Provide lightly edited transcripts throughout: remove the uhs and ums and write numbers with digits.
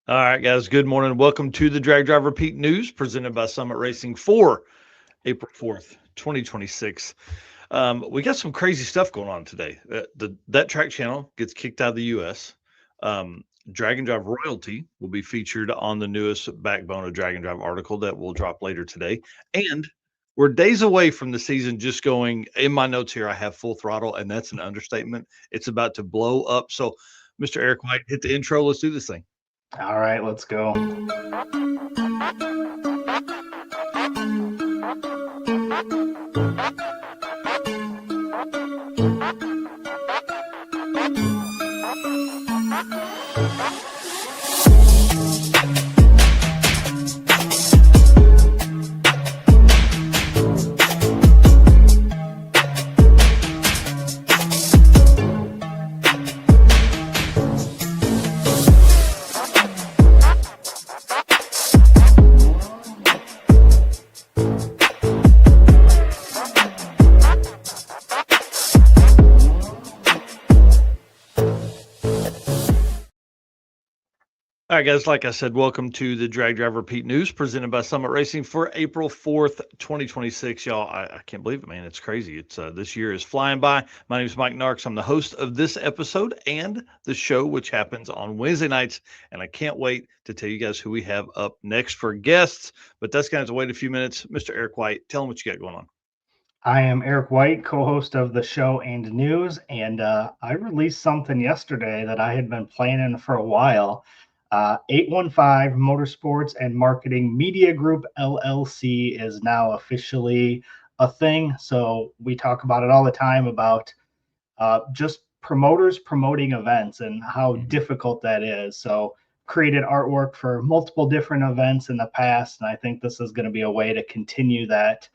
All right, guys. Good morning. Welcome to the Drag Drive Repeat News presented by Summit Racing for April 4th, 2026. We got some crazy stuff going on today. That track channel gets kicked out of the U.S. Drag and Drive Royalty will be featured on the newest Backbone of Drag and Drive article that will drop later today. And we're days away from the season just going. In my notes here, I have full throttle, and that's an understatement. It's about to blow up. So, Mr. Eric White, hit the intro. Let's do this thing. All right, let's go. All right, guys, like I said, welcome to the Drag Drive Repeat News presented by Summit Racing for April 4th, 2026. Y'all, I can't believe it, man. It's crazy. It's this year is flying by. My name is Mike Narks. I'm the host of this episode and the show, which happens on Wednesday nights. And I can't wait to tell you guys who we have up next for guests. But that's going to have to wait a few minutes. Mr. Eric White, tell them what you got going on. I am Eric White, co-host of the show and news, and I released something yesterday that I had been planning for a while. 815 Motorsports and Marketing Media Group LLC is now officially a thing. So we talk about it all the time about just promoters promoting events and how difficult that is. So created artwork for multiple different events in the past, and I think this is going to be a way to continue that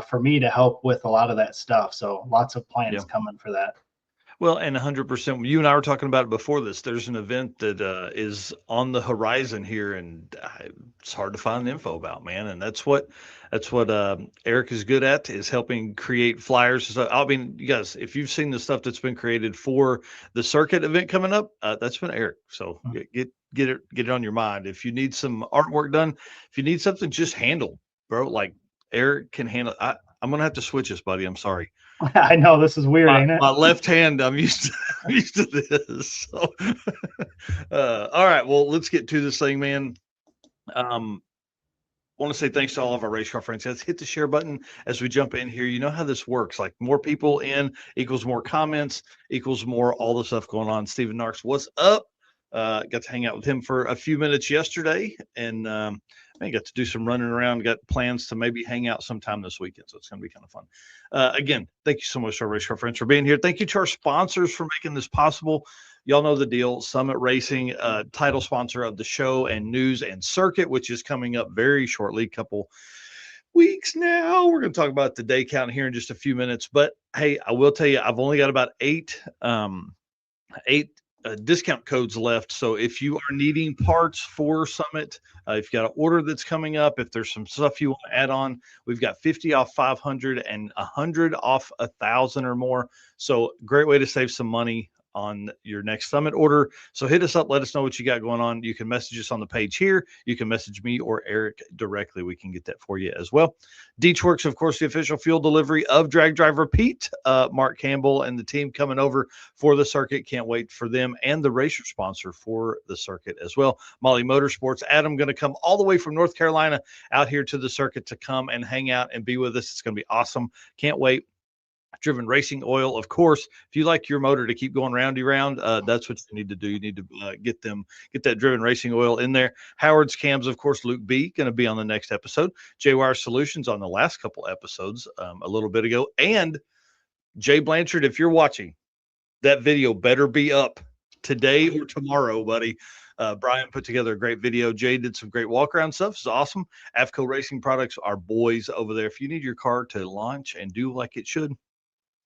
for me to help with a lot of that stuff. So lots of plans coming for that. Well, and 100%. You and I were talking about it before this. There's an event that is on the horizon here, and it's hard to find info about, man. And that's what Eric is good at, is helping create flyers. So, I mean, you guys, if you've seen the stuff that's been created for the circuit event coming up, that's been Eric. So get it on your mind. If you need some artwork done, if you need something just handled, bro, like Eric can handle. I'm gonna have to switch this, buddy. I'm sorry. I know this is weird, ain't it? My left hand, I'm used to this. So, all right, well, let's get to this thing, man. Want to say thanks to all of our race car friends. Let's hit the share button as we jump in here. You know how this works. Like, more people in equals more comments, equals more all the stuff going on. Steven Narks, what's up? Got to hang out with him for a few minutes yesterday, and I got to do some running around. Got plans to maybe hang out sometime this weekend, so it's going to be kind of fun. Again, thank you so much to our race car friends for being here. Thank you to our sponsors for making this possible. Y'all know the deal. Summit Racing, title sponsor of the show and news and circuit, which is coming up very shortly, couple weeks now. We're going to talk about the day count here in just a few minutes. But hey, I will tell you, I've only got about eight discount codes left. So if you are needing parts for Summit, if you got an order that's coming up, if there's some stuff you want to add on, we've got 50 off 500 and 100 off 1,000 or more. So great way to save some money on your next Summit order. So hit us up. Let us know what you got going on. You can message us on the page here. You can message me or Eric directly. We can get that for you as well. Deechworks, of course, the official fuel delivery of Drag Drive Repeat. Mark Campbell and the team coming over for the circuit. Can't wait for them, and the racer sponsor for the circuit as well. Molly Motorsports. Adam going to come all the way from North Carolina out here to the circuit to come and hang out and be with us. It's going to be awesome. Can't wait. Driven Racing Oil, of course. If you like your motor to keep going roundy round, that's what you need to do. You need to get that Driven Racing Oil in there. Howard's Cams, of course. Luke B going to be on the next episode. J-Wire Solutions on the last couple episodes a little bit ago. And Jay Blanchard, if you're watching, that video better be up today or tomorrow, buddy. Brian put together a great video. Jay did some great walk around stuff. It's awesome. Avco Racing Products, our boys over there. If you need your car to launch and do like it should,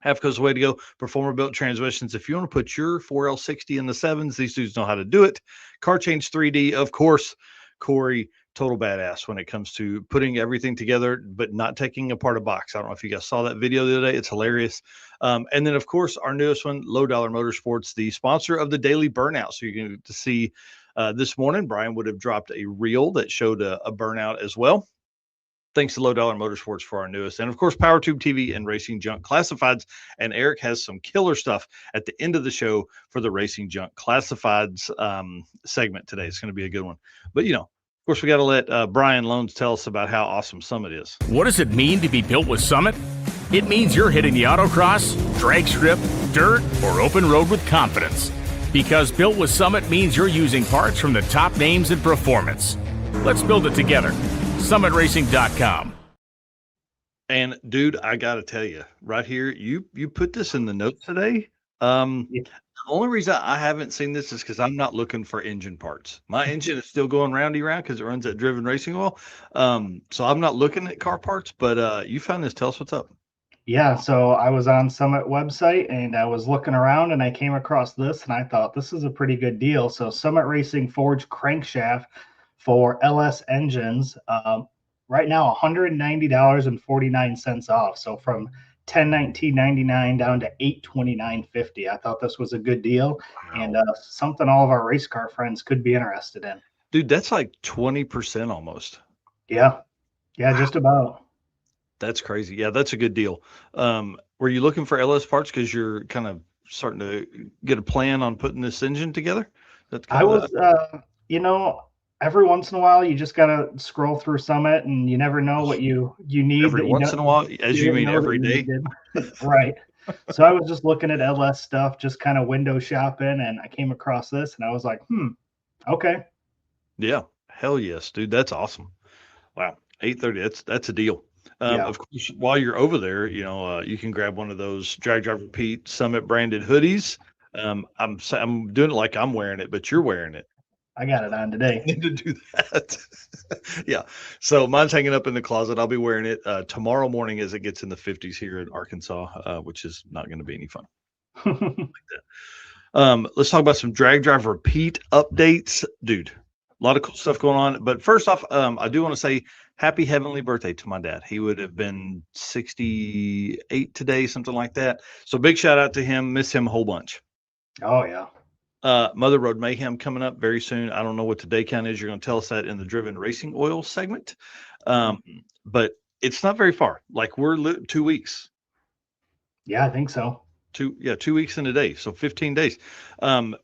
Avco's the way to go. Performer built transmissions. If you want to put your 4L60 in the sevens, these dudes know how to do it. Car Change 3D, of course. Corey, total badass when it comes to putting everything together, but not taking apart a box. I don't know if you guys saw that video the other day. It's hilarious. And then, of course, our newest one, Low Dollar Motorsports, the sponsor of the Daily Burnout. So you're going to see This morning, Brian would have dropped a reel that showed a burnout as well. Thanks to Low Dollar Motorsports for our newest. And of course, PowerTube TV and Racing Junk Classifieds. And Eric has some killer stuff at the end of the show for the Racing Junk Classifieds segment today. It's going to be a good one. But, of course, we got to let Brian Loans tell us about how awesome Summit is. What does it mean to be built with Summit? It means you're hitting the autocross, drag strip, dirt, or open road with confidence. Because built with Summit means you're using parts from the top names in performance. Let's build it together. SummitRacing.com. And dude, I gotta tell you, right here, you put this in the notes today. The only reason I haven't seen this is because I'm not looking for engine parts. My engine is still going round because it runs that driven racing oil. So I'm not looking at car parts. But you found this. Tell us what's up. Yeah, so I was on Summit website and I was looking around and I came across this and I thought this is a pretty good deal. So Summit Racing forged crankshaft for LS engines, right now $190.49 off. So from $1019.99 down to $829.50. I thought this was a good deal and something all of our race car friends could be interested in. Dude, that's like 20% almost. Yeah, just about. That's crazy. Yeah, that's a good deal. Were you looking for LS parts because you're kind of starting to get a plan on putting this engine together? I was, every once in a while, you just got to scroll through Summit and you never know what you need. Every once in a while, as you mean every day. Right. So I was just looking at LS stuff, just kind of window shopping, and I came across this and I was like, okay. Yeah. Hell yes, dude. That's awesome. Wow. 830. That's a deal. Of course, while you're over there, you can grab one of those Drag Drive Repeat Summit branded hoodies. I'm doing it like I'm wearing it, but you're wearing it. I got it on today. I need to do that. Yeah. So mine's hanging up in the closet. I'll be wearing it tomorrow morning as it gets in the 50s here in Arkansas, which is not going to be any fun. Like that. Let's talk about some Drag Drive Repeat updates, dude. A lot of cool stuff going on. But first off, I do want to say happy heavenly birthday to my dad. He would have been 68 today, something like that. So big shout out to him. Miss him a whole bunch. Oh, yeah. Mother Road Mayhem coming up very soon. I don't know what the day count is. You're going to tell us that in the Driven Racing Oil segment. But it's not very far. Like we're 2 weeks. Yeah, I think so. 2 weeks in a day. So 15 days.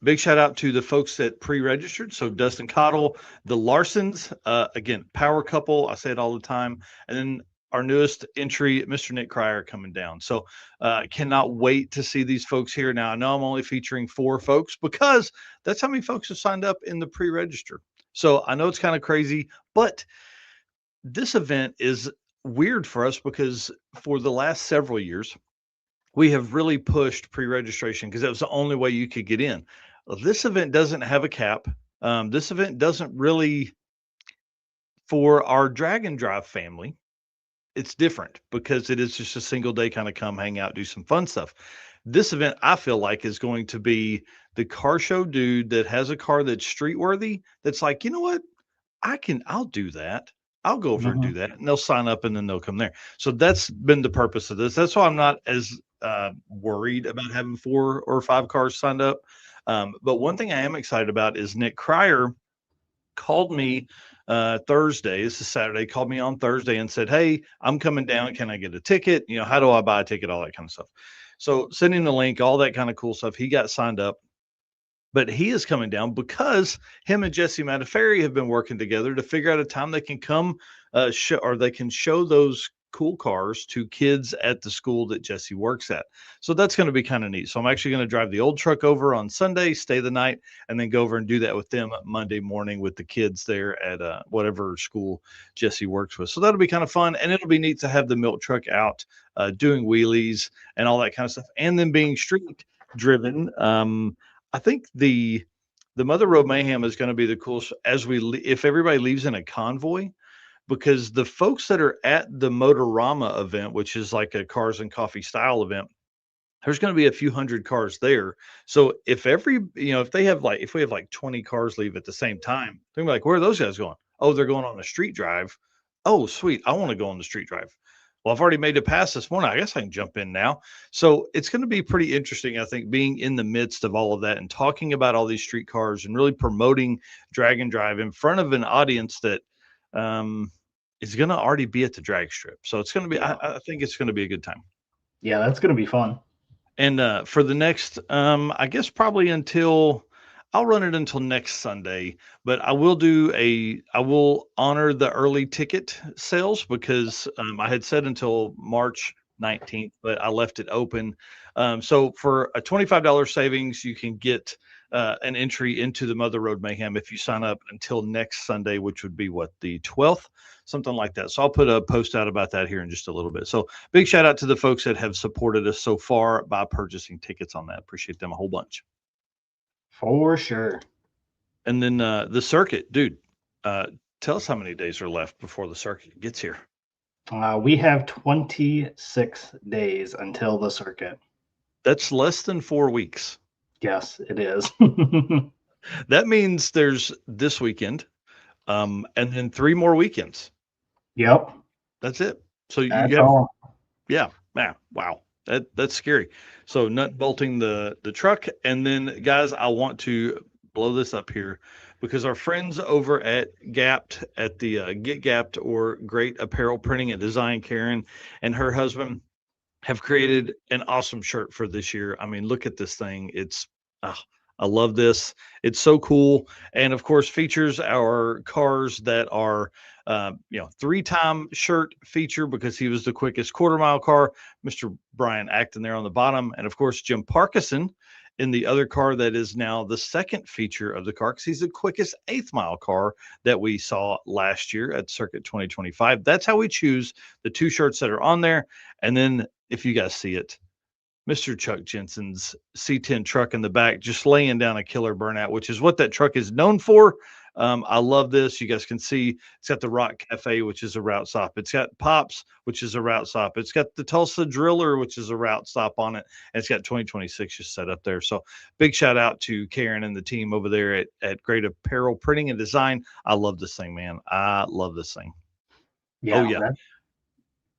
Big shout out to the folks that pre-registered. So Dustin Cottle, the Larsons, again, power couple. I say it all the time. And then our newest entry, Mr. Nick Cryer, coming down. So cannot wait to see these folks here. Now, I know I'm only featuring 4 folks because that's how many folks have signed up in the pre-register. So I know it's kind of crazy, but this event is weird for us because for the last several years, we have really pushed pre-registration because that was the only way you could get in. This event doesn't have a cap. This event doesn't really, for our Drag and Drive family, it's different because it is just a single day kind of come hang out, do some fun stuff. This event, I feel like, is going to be the car show dude that has a car that's street worthy. That's like, you know what? I'll do that. I'll go over and do that. And they'll sign up and then they'll come there. So that's been the purpose of this. That's why I'm not as worried about having 4 or 5 cars signed up. But one thing I am excited about is Nick Cryer called me Thursday. This is Saturday. Called me on Thursday and said, "Hey, I'm coming down. Can I get a ticket? How do I buy a ticket? All that kind of stuff." So send him the link, all that kind of cool stuff. He got signed up, but he is coming down because him and Jesse Mataferri have been working together to figure out a time they can come they can show those cool cars to kids at the school that Jesse works at. So that's going to be kind of neat. So I'm actually going to drive the old truck over on Sunday, stay the night, and then go over and do that with them Monday morning with the kids there at whatever school Jesse works with. So that'll be kind of fun. And it'll be neat to have the milk truck out doing wheelies and all that kind of stuff. And then being street driven. I think the Mother Road Mayhem is going to be the coolest if everybody leaves in a convoy. Because the folks that are at the Motorama event, which is like a cars and coffee style event, there's going to be a few hundred cars there. So if if we have like 20 cars leave at the same time, they're like, where are those guys going? Oh, they're going on a street drive. Oh, sweet. I want to go on the street drive. Well, I've already made it past this morning. I guess I can jump in now. So it's going to be pretty interesting, I think, being in the midst of all of that and talking about all these street cars and really promoting Drag and Drive in front of an audience that is going to already be at the drag strip. So it's going to be, I think it's going to be a good time. Yeah, that's going to be fun. And for the next, I guess probably until I'll run it until next Sunday, but I will honor the early ticket sales because I had said until March 19th, but I left it open. So for a $25 savings, you can get an entry into the Mother Road Mayhem if you sign up until next Sunday, which would be the 12th, something like that. So I'll put a post out about that here in just a little bit. So big shout out to the folks that have supported us so far by purchasing tickets on that. Appreciate them a whole bunch. For sure. And then the circuit, dude, tell us how many days are left before the circuit gets here. We have 26 days until the circuit. That's less than 4 weeks. Yes, it is. That means there's this weekend and then 3 more weekends. Yep. That's it. So That's all. Yeah. Man, wow. That's scary. So nut bolting the truck. And then guys, I want to blow this up here because our friends over at Gapped at the Get Gapped or Great Apparel Printing and Design, Karen and her husband have created an awesome shirt for this year. I mean, look at this thing. It's I love this. It's so cool. And of course features our cars that are 3-time shirt feature because he was the quickest quarter-mile car, Mr. Brian Acton there on the bottom. And of course, Jim Parkinson in the other car that is now the second feature of the car because he's the quickest 8th-mile car that we saw last year at Circuit 2025. That's how we choose the 2 shirts that are on there. And then if you guys see it, Mr. Chuck Jensen's C10 truck in the back, just laying down a killer burnout, which is what that truck is known for. I love this. You guys can see it's got the Rock Cafe, which is a route stop. It's got Pops, which is a route stop. It's got the Tulsa Driller, which is a route stop on it. And it's got 2026 just set up there. So big shout out to Karen and the team over there at Great Apparel Printing and Design. I love this thing, man. I love this thing. Yeah, that's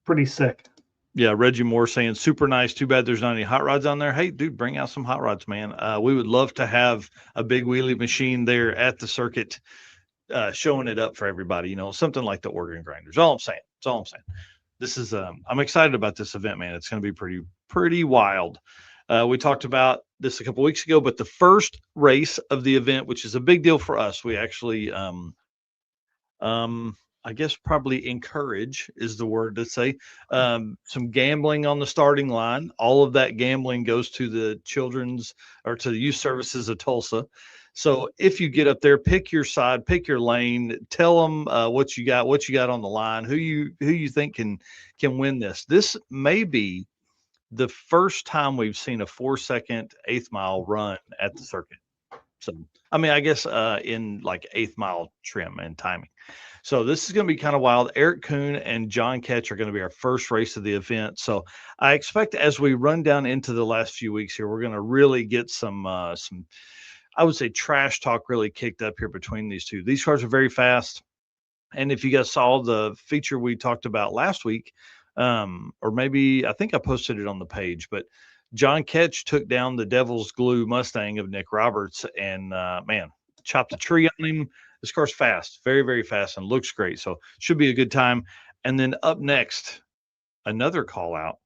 pretty sick. Yeah, Reggie Moore saying super nice. Too bad there's not any hot rods on there. Hey, dude, bring out some hot rods, man. We would love to have a big wheelie machine there at the circuit, showing it up for everybody. Something like the organ grinders. All I'm saying. That's all I'm saying. This is I'm excited about this event, man. It's going to be pretty wild. We talked about this a couple weeks ago, but the first race of the event, which is a big deal for us, we actually I guess probably encourage is the word to say, some gambling on the starting line. All of that gambling goes to the children's or to the youth services of Tulsa. So if you get up there, pick your side, pick your lane, tell them what you got on the line, who you think can win this. This may be the first time we've seen a 4-second 8th mile run at the circuit. So, I mean, I guess in like 8th mile trim and timing. So this is going to be kind of wild. Eric Kuhn and John Ketch are going to be our first race of the event. So I expect as we run down into the last few weeks here, we're going to really get some, I would say, trash talk really kicked up here between these two. These cars are very fast. And if you guys saw the feature we talked about last week, or maybe I think I posted it on the page, but John Ketch took down the Devil's Glue Mustang of Nick Roberts and, man, chopped a tree on him. This car's fast, very, very fast, and looks great. So should be a good time. And then up next, another call out.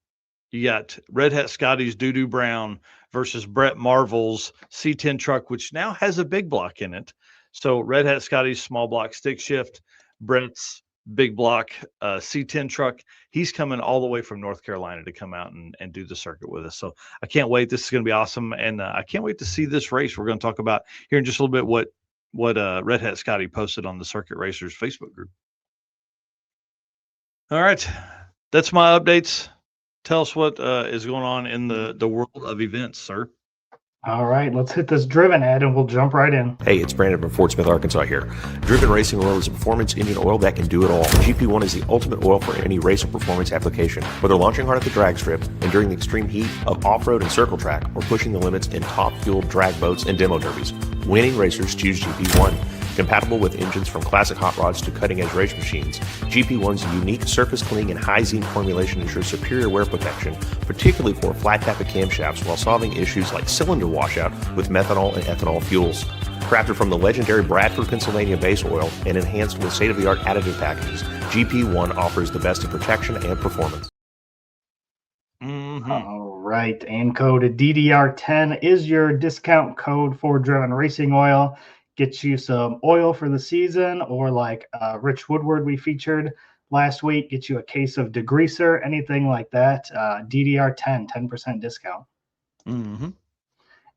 You got Red Hat Scotty's Doo-Doo Brown versus Brett Marvel's C10 truck, which now has a big block in it. So Red Hat Scotty's small block stick shift, Brett's big block C10 truck. He's coming all the way from North Carolina to come out and do the circuit with us. So I can't wait. This is going to be awesome. And I can't wait to see this race. We're going to talk about here in just a little bit what Red Hat Scotty posted on the Circuit Racers Facebook group. All right. That's my updates. Tell us what is going on in the world of events, sir. All right, let's hit this driven ad and we'll jump right in. Hey, it's Brandon from Fort Smith, Arkansas here. Driven Racing Oil is a performance engine oil that can do it all. GP1 is the ultimate oil for any race or performance application. Whether launching hard at the drag strip, enduring the extreme heat of off-road and circle track, or pushing the limits in top-fueled drag boats and demo derbies, winning racers choose GP1. Compatible with engines from classic hot rods to cutting-edge race machines, GP1's unique surface cleaning and high zinc formulation ensures superior wear protection, particularly for flat tappet camshafts, while solving issues like cylinder washout with methanol and ethanol fuels. Crafted from the legendary Bradford, Pennsylvania base oil and enhanced with state-of-the-art additive packages, GP1 offers the best in protection and performance. All right, and code DDR10 is your discount code for Driven Racing Oil. Gets you some oil for the season, or like Rich Woodward we featured last week, get you a case of degreaser, anything like that. DDR10, 10% discount.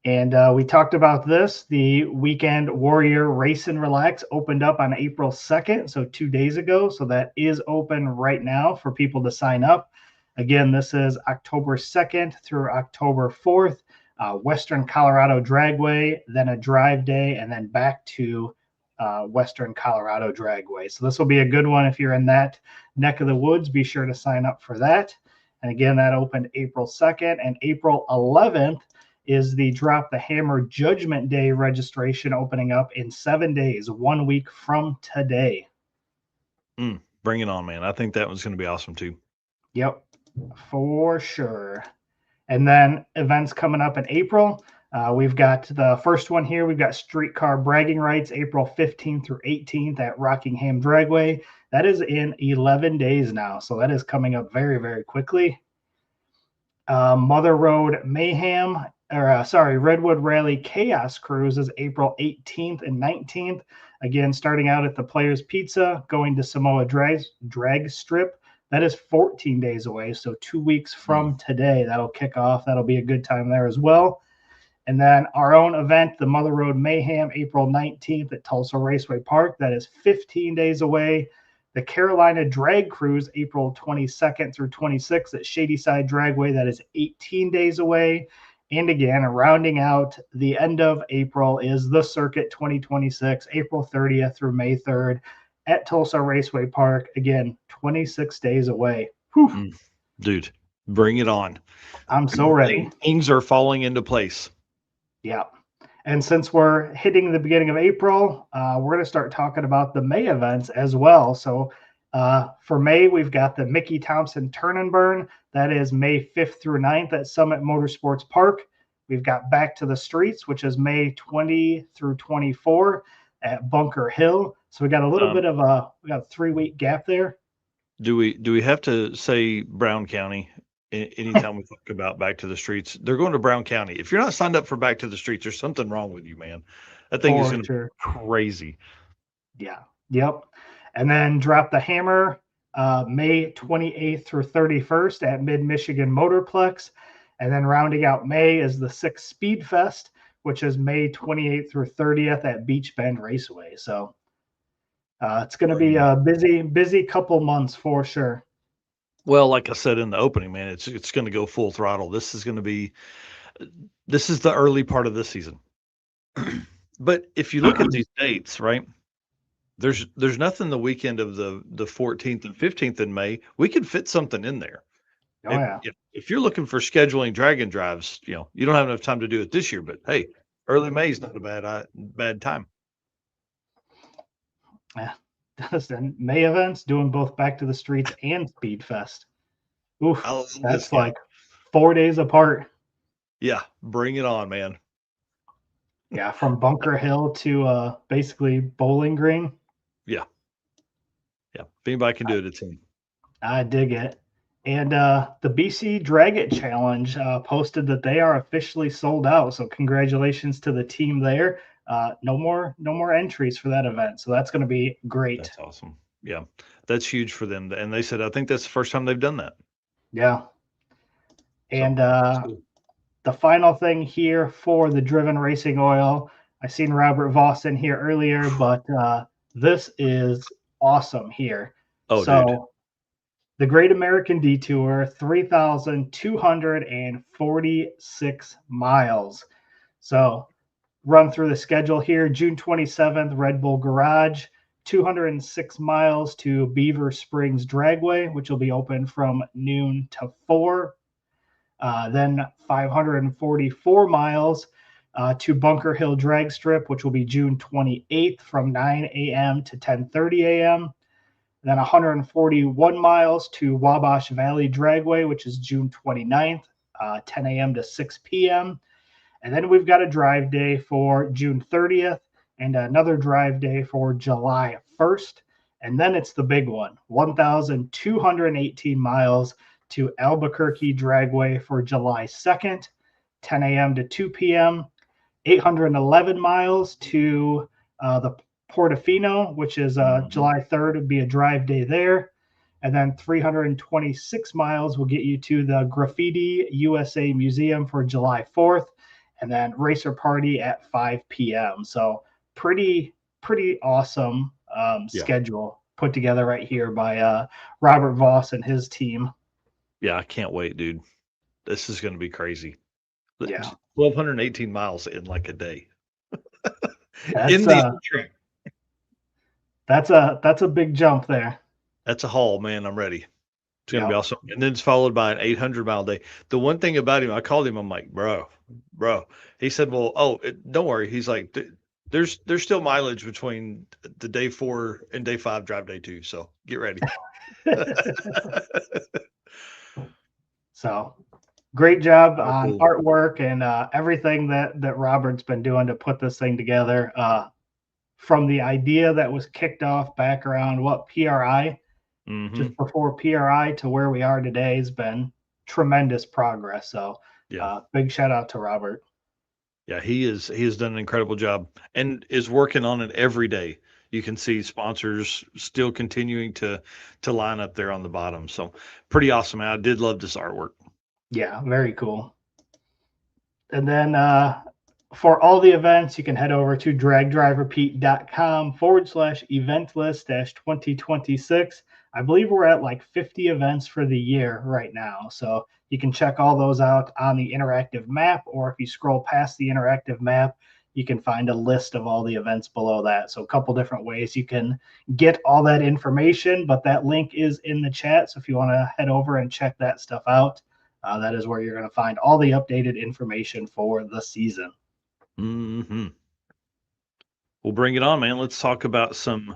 And we talked about this. The Weekend Warrior Race and Relax opened up on April 2nd, so 2 days ago. So that is open right now for people to sign up. Again, this is October 2nd through October 4th. Western Colorado Dragway, then a drive day, and then back to Western Colorado Dragway. So this will be a good one if you're in that neck of the woods. Be sure to sign up for that. And again, that opened April 2nd, and April 11th is the Drop the Hammer Judgment Day registration opening up in 7 days, 1 week from today. Bring it on, man. I think that one's going to be awesome too. Yep, for sure. And then events coming up in April. We've got the first one here. We've got Streetcar Bragging Rights, April 15th through 18th at Rockingham Dragway. That is in 11 days now. So that is coming up very, very quickly. Mother Road Mayhem, Redwood Rally Chaos Cruise is April 18th and 19th. Again, starting out at the Players Pizza, going to Samoa Drag Strip. That is 14 days away, so 2 weeks from today. That'll kick off. That'll be a good time there as well. And then our own event, the Mother Road Mayhem, April 19th at Tulsa Raceway Park. That is 15 days away. The Carolina Drag Cruise, April 22nd through 26th at Shadyside Dragway. That is 18 days away. And again, rounding out the end of April is the Circuit 2026, April 30th through May 3rd. At Tulsa Raceway Park, again, 26 days away. Dude, bring it on. I'm so ready. Things are falling into place. Yeah. And since we're hitting the beginning of April, we're going to start talking about the May events as well. So for May, we've got the Mickey Thompson Turn and Burn. That is May 5th through 9th at Summit Motorsports Park. We've got Back to the Streets, which is May 20 through 24 at Bunker Hill. So we got a little bit of a 3-week gap there. Do we have to say Brown County anytime we talk about Back to the Streets? They're going to Brown County. If you're not signed up for Back to the Streets, there's something wrong with you, man. That thing is going to be crazy. Yeah. Yep. And then Drop the Hammer, May 28th through 31st at Mid-Michigan Motorplex. And then rounding out May is the 6th Speed Fest, which is May 28th through 30th at Beach Bend Raceway. So it's going to be a busy couple months for sure. Well, like I said in the opening, man, it's going to go full throttle. This is the early part of this season. But if you look at these dates, right, there's nothing the weekend of the 14th and 15th in May. We could fit something in there. Oh, yeah. If you're looking for scheduling dragon drives, you don't have enough time to do it this year, but hey, early May is not a bad time. Yeah. And May events doing both Back to the Streets and Speed Fest. Oof, that's like 4 days apart. Yeah, bring it on, man. Yeah, from Bunker Hill to basically Bowling Green. Yeah. If anybody can do it, it's him. I dig it. And the BC Drag It Challenge posted that they are officially sold out. So congratulations to the team there. No more entries for that event. So that's going to be great. That's awesome. Yeah, that's huge for them. And they said, I think that's the first time they've done that. Yeah. And the final thing here for the Driven Racing Oil, I seen Robert Voss in here earlier, but this is awesome here. Oh, so dude. The Great American Detour, 3,246 miles. So run through the schedule here. June 27th, Red Bull Garage, 206 miles to Beaver Springs Dragway, which will be open from noon to 4. Then 544 miles to Bunker Hill Drag Strip, which will be June 28th from 9 a.m. to 10:30 a.m. Then 141 miles to Wabash Valley Dragway, which is June 29th, 10 a.m. to 6 p.m. And then we've got a drive day for June 30th and another drive day for July 1st. And then it's the big one, 1,218 miles to Albuquerque Dragway for July 2nd, 10 a.m. to 2 p.m. 811 miles to the Portofino, which is July 3rd, would be a drive day there. And then 326 miles will get you to the Graffiti USA Museum for July 4th. And then Racer Party at 5 p.m. So pretty awesome schedule put together right here by Robert Voss and his team. Yeah, I can't wait, dude. This is going to be crazy. Yeah. 1,218 miles in like a day. That's a big jump there. That's a haul, man. I'm ready. It's going to be awesome. And then it's followed by an 800-mile day. The one thing about him, I called him, I'm like, bro. He said, well, don't worry. He's like, there's still mileage between the day 4 and day 5 drive day 2. So get ready. So great job on artwork and everything that Robert's been doing to put this thing together. From the idea that was kicked off back around PRI, just before PRI to where we are today has been tremendous progress. So big shout out to Robert. Yeah, he has done an incredible job and is working on it every day. You can see sponsors still continuing to line up there on the bottom. So pretty awesome. I did love this artwork. Yeah, very cool. And then for all the events, you can head over to dragdriverpete.com/event list-2026. I believe we're at like 50 events for the year right now. So you can check all those out on the interactive map, or if you scroll past the interactive map, you can find a list of all the events below that. So a couple different ways you can get all that information, but that link is in the chat. So if you want to head over and check that stuff out, that is where you're going to find all the updated information for the season. We'll bring it on, man. Let's talk about some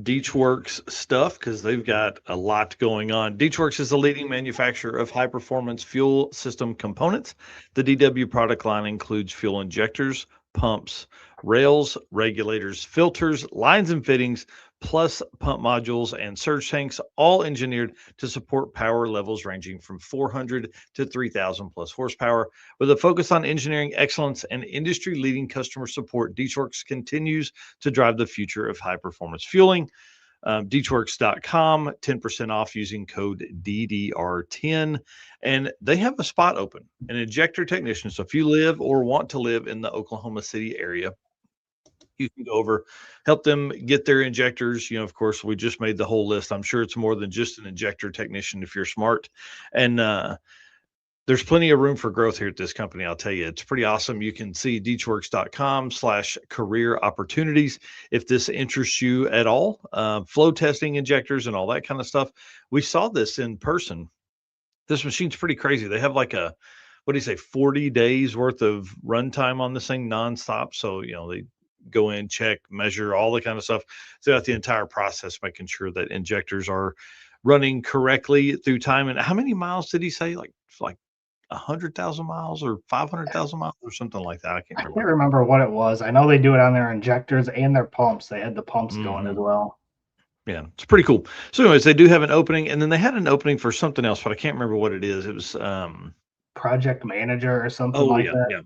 DeechWorks stuff because they've got a lot going on. DeechWorks is the leading manufacturer of high-performance fuel system components. The DW product line includes fuel injectors, pumps, rails, regulators, filters, lines and fittings, plus pump modules and surge tanks, all engineered to support power levels ranging from 400 to 3,000 plus horsepower. With a focus on engineering excellence and industry-leading customer support, DeechWorks continues to drive the future of high-performance fueling. DeechWorks.com, 10% off using code DDR10. And they have a spot open, an injector technician. So if you live or want to live in the Oklahoma City area, you can go over, help them get their injectors. Of course, we just made the whole list. I'm sure it's more than just an injector technician if you're smart. And there's plenty of room for growth here at this company. I'll tell you, it's pretty awesome. You can see DeechWorks.com/career opportunities if this interests you at all. Flow testing injectors and all that kind of stuff. We saw this in person. This machine's pretty crazy. They have like 40 days worth of runtime on this thing nonstop. So, they go in, check, measure, all the kind of stuff throughout the entire process, making sure that injectors are running correctly through time. And how many miles did he say? Like 100,000 miles or 500,000 miles or something like that. I can't remember what it was. I know they do it on their injectors and their pumps. They had the pumps going as well. Yeah, it's pretty cool. So anyways, they do have an opening, and then they had an opening for something else, but I can't remember what it is. It was project manager or something that. Yeah.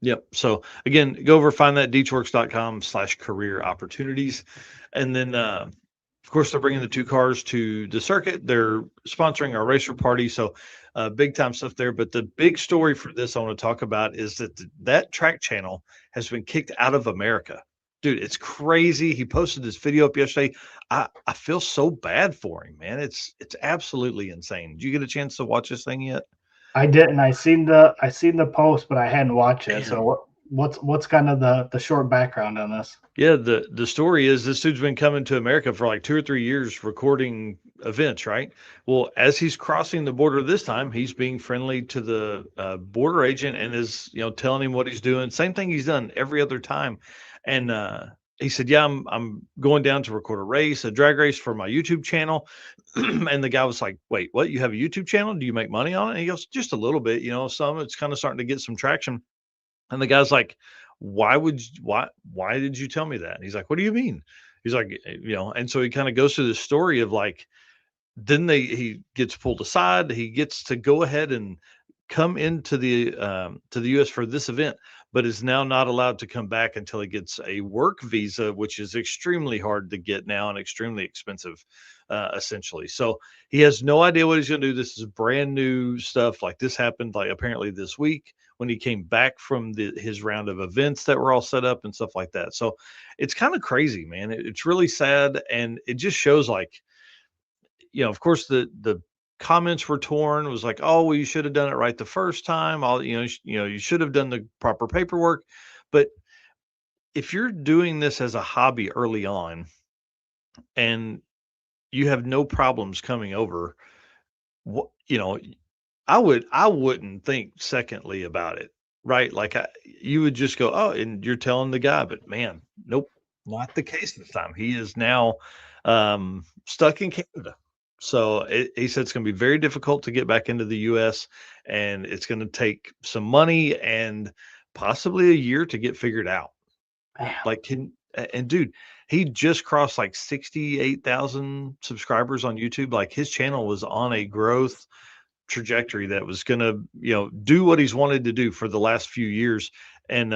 Yep. So again, go over, find that DeechWorks.com/career opportunities. And then, of course, they're bringing the 2 cars to the circuit. They're sponsoring our racer party. So big time stuff there. But the big story for this I want to talk about is that that track channel has been kicked out of America. Dude, it's crazy. He posted this video up yesterday. I feel so bad for him, man. It's absolutely insane. Did you get a chance to watch this thing yet? I didn't. I seen the post, but I hadn't watched it. So what's kind of the short background on this? Yeah, the story is this dude's been coming to America for like 2 or 3 years recording events, right? Well, as he's crossing the border this time, he's being friendly to the border agent and is, telling him what he's doing. Same thing he's done every other time. And he said, "Yeah, I'm going down to record a drag race for my YouTube channel." And the guy was like, "Wait, what? You have a YouTube channel? Do you make money on it?" And he goes, "Just a little bit, some. It's kind of starting to get some traction." And the guy's like, why did you tell me that? And he's like, "What do you mean?" He's like, and so he kind of goes through this story of like, then he gets pulled aside. He gets to go ahead and come into the US for this event, but is now not allowed to come back until he gets a work visa, which is extremely hard to get now and extremely expensive, essentially. So he has no idea what he's going to do. This is brand new stuff. Like this happened like apparently this week when he came back from his round of events that were all set up and stuff like that. So it's kind of crazy, man. It's really sad, and it just shows like, of course, the comments were torn. It was like, "Oh, well, you should have done it right the first time. All you should have done the proper paperwork." But if you're doing this as a hobby early on and you have no problems coming over, what I wouldn't think secondly about it, right? Like you would just go, "Oh," and you're telling the guy, but man, nope, not the case this time. He is now stuck in Canada. So he said it's going to be very difficult to get back into the US, and it's going to take some money and possibly a year to get figured out. Man, Like, and dude, he just crossed like 68,000 subscribers on YouTube. Like his channel was on a growth trajectory that was going to, do what he's wanted to do for the last few years, and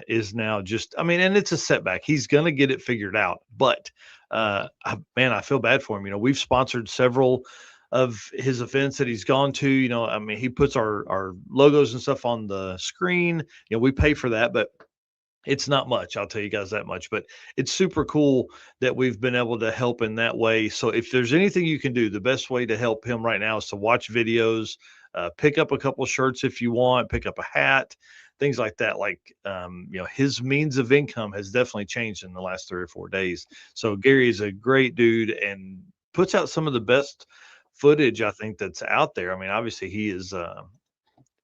is now just, I mean, and it's a setback. He's going to get it figured out, but man, I feel bad for him. We've sponsored several of his events that he's gone to. I mean, he puts our logos and stuff on the screen. We pay for that, but it's not much, I'll tell you guys that much, but it's super cool that we've been able to help in that way. So if there's anything you can do, the best way to help him right now is to watch videos, pick up a couple shirts if you want, pick up a hat, things like that. Like, his means of income has definitely changed in the last 3 or 4 days. So Gary is a great dude and puts out some of the best footage I think that's out there. I mean, obviously he is,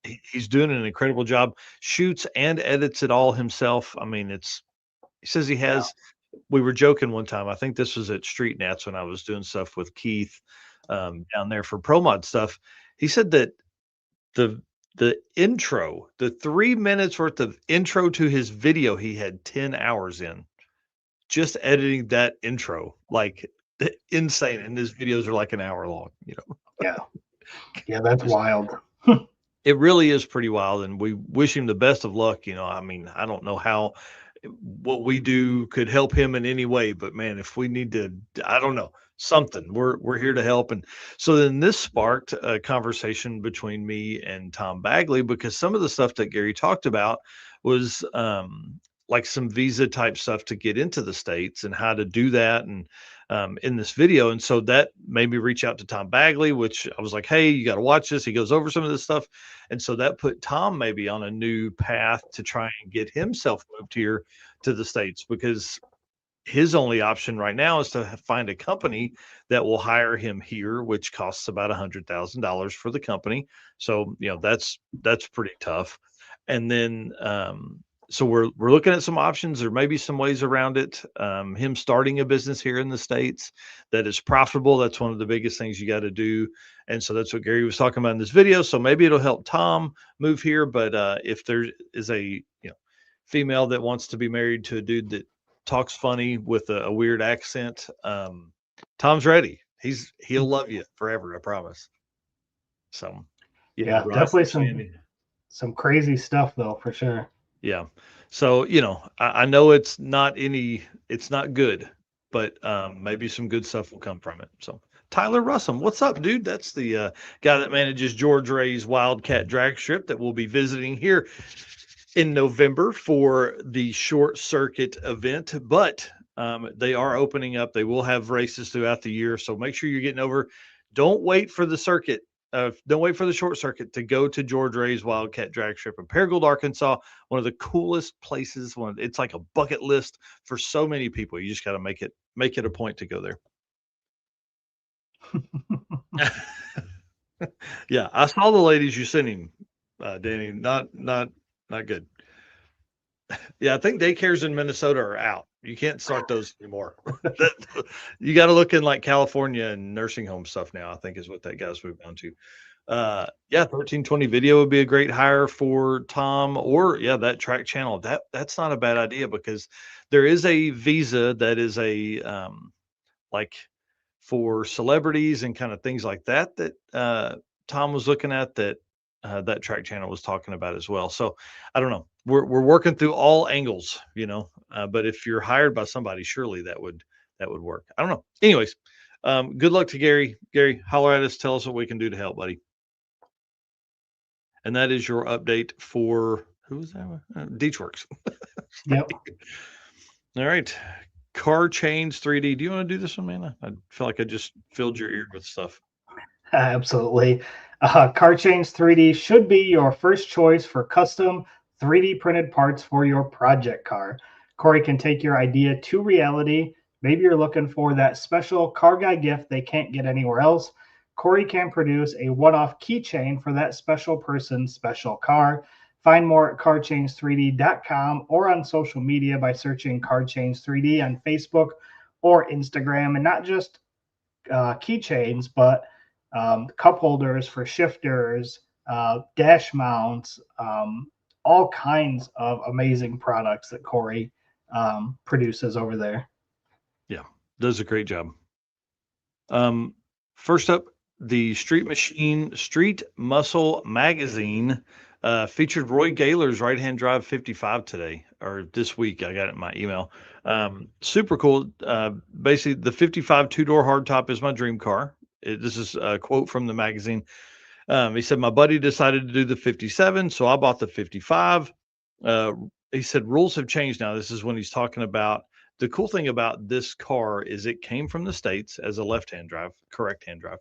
he's doing an incredible job, shoots and edits it all himself. I mean, he says he has, we were joking one time. I think this was at Street Nats when I was doing stuff with Keith down there for Pro Mod stuff. He said that the intro, the 3 minutes worth of intro to his video, he had 10 hours in just editing that intro. Like insane. And his videos are like an hour long, yeah, that's wild. It really is pretty wild, and we wish him the best of luck. I mean, I don't know how what we do could help him in any way, but man, if we need to, I don't know, something, we're here to help. And so then this sparked a conversation between me and Tom Bagley, because some of the stuff that Gary talked about was like some visa type stuff to get into the States and how to do that. And in this video. And so that made me reach out to Tom Bagley, which I was like, "Hey, you got to watch this." He goes over some of this stuff. And so that put Tom maybe on a new path to try and get himself moved here to the States, because his only option right now is to find a company that will hire him here, which costs about $100,000 for the company. So, that's pretty tough. And then, so we're looking at some options. There may be some ways around it. Him starting a business here in the States that is profitable. That's one of the biggest things you got to do. And so that's what Gary was talking about in this video. So maybe it'll help Tom move here. But if there is a female that wants to be married to a dude that talks funny with a weird accent, Tom's ready. He'll love you forever, I promise. So yeah, definitely some crazy stuff though, for sure. Yeah. So, I know it's not good, but maybe some good stuff will come from it. So Tyler Russum, what's up, dude? That's the guy that manages George Ray's Wildcat drag strip that we'll be visiting here in November for the short circuit event. But they are opening up. They will have races throughout the year. So make sure you're getting over. Don't wait for the circuit. don't wait for the short circuit to go to George Ray's Wildcat Drag Strip in Paragould, Arkansas. One of the coolest places. It's like a bucket list for so many people. You just got to make it a point to go there. Yeah, I saw the ladies you sent him, Danny. Not good. Yeah, I think daycares in Minnesota are out. You can't start those anymore. You got to look in like California and nursing home stuff now, I think is what that guy's moved on to. Yeah, 1320 video would be a great hire for Tom, or that track channel. That's not a bad idea, because there is a visa that is a like for celebrities and kind of things like that Tom was looking at, that track channel was talking about as well. So I don't know. We're working through all angles, but if you're hired by somebody, surely that would work. I don't know. Anyways, good luck to Gary. Gary, holler at us. Tell us what we can do to help, buddy. And that is your update for who was that? Deechworks. Yep. All right. Car Chains 3D. Do you want to do this one, man? I feel like I just filled your ear with stuff. Absolutely. Car Chains 3D should be your first choice for custom 3D printed parts for your project car. Corey can take your idea to reality. Maybe you're looking for that special car guy gift they can't get anywhere else. Corey can produce a one-off keychain for that special person's special car. Find more at carchains3d.com or on social media by searching CarChains3D on Facebook or Instagram. And not just keychains, but cup holders for shifters, dash mounts, all kinds of amazing products that Corey produces over there. Yeah, does a great job. First up, the Street Muscle magazine featured Roy Gaylor's right-hand drive 55 today, or this week. I got it in my email. Super cool. Basically, the 55 two-door hardtop is my dream car. This is a quote from the magazine. He said, my buddy decided to do the 57, so I bought the 55. He said, rules have changed now. This is when he's talking about the cool thing about this car is it came from the States as a left-hand drive, correct hand drive.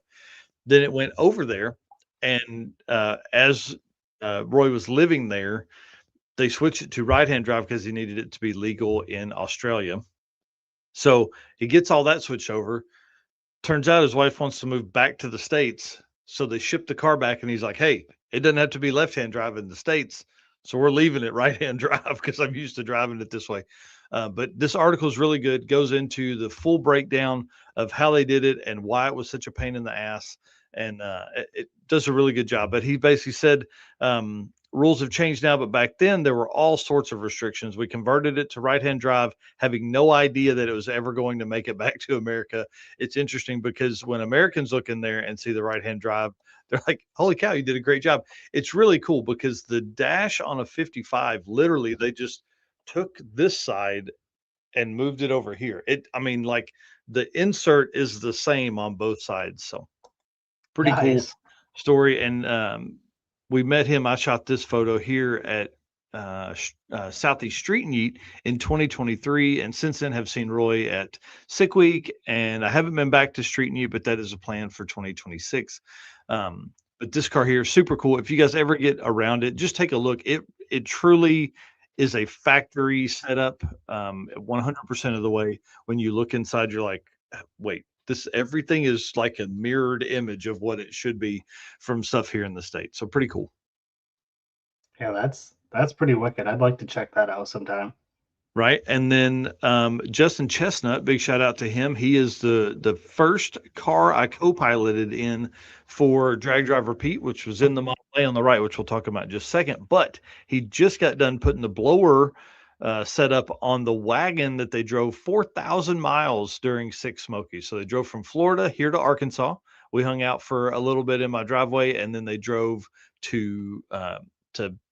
Then it went over there, and as Roy was living there, they switched it to right-hand drive because he needed it to be legal in Australia. So he gets all that switched over. Turns out his wife wants to move back to the States. So they ship the car back, and he's like, hey, it doesn't have to be left-hand drive in the States. So we're leaving it right-hand drive because I'm used to driving it this way. But this article is really good. Goes into the full breakdown of how they did it and why it was such a pain in the ass. And it does a really good job. But he basically said rules have changed now, but back then there were all sorts of restrictions. We converted it to right-hand drive, having no idea that it was ever going to make it back to America. It's interesting because when Americans look in there and see the right-hand drive, they're like, holy cow, you did a great job. It's really cool because the dash on a 55, literally, they just took this side and moved it over here. Like the insert is the same on both sides. So pretty cool story. And we met him. I shot this photo here at Southeast Street and Yeet in 2023, and since then have seen Roy at Sick Week, and I haven't been back to Street and Yeet, but that is a plan for 2026. But this car here is super cool. If you guys ever get around it, just take a look. It truly is a factory setup 100% of the way. When you look inside, you're like, wait, everything is like a mirrored image of what it should be from stuff here in the States. So pretty cool. Yeah, that's pretty wicked. I'd like to check that out sometime. Right. And then Justin Chestnut, big shout out to him. He is the first car I co-piloted in for Drag Drive Repeat, which was in the Model A on the right, which we'll talk about in just a second. But he just got done putting the blower set up on the wagon that they drove 4,000 miles during Six Smokies. So they drove from Florida here to Arkansas. We hung out for a little bit in my driveway, and then they drove to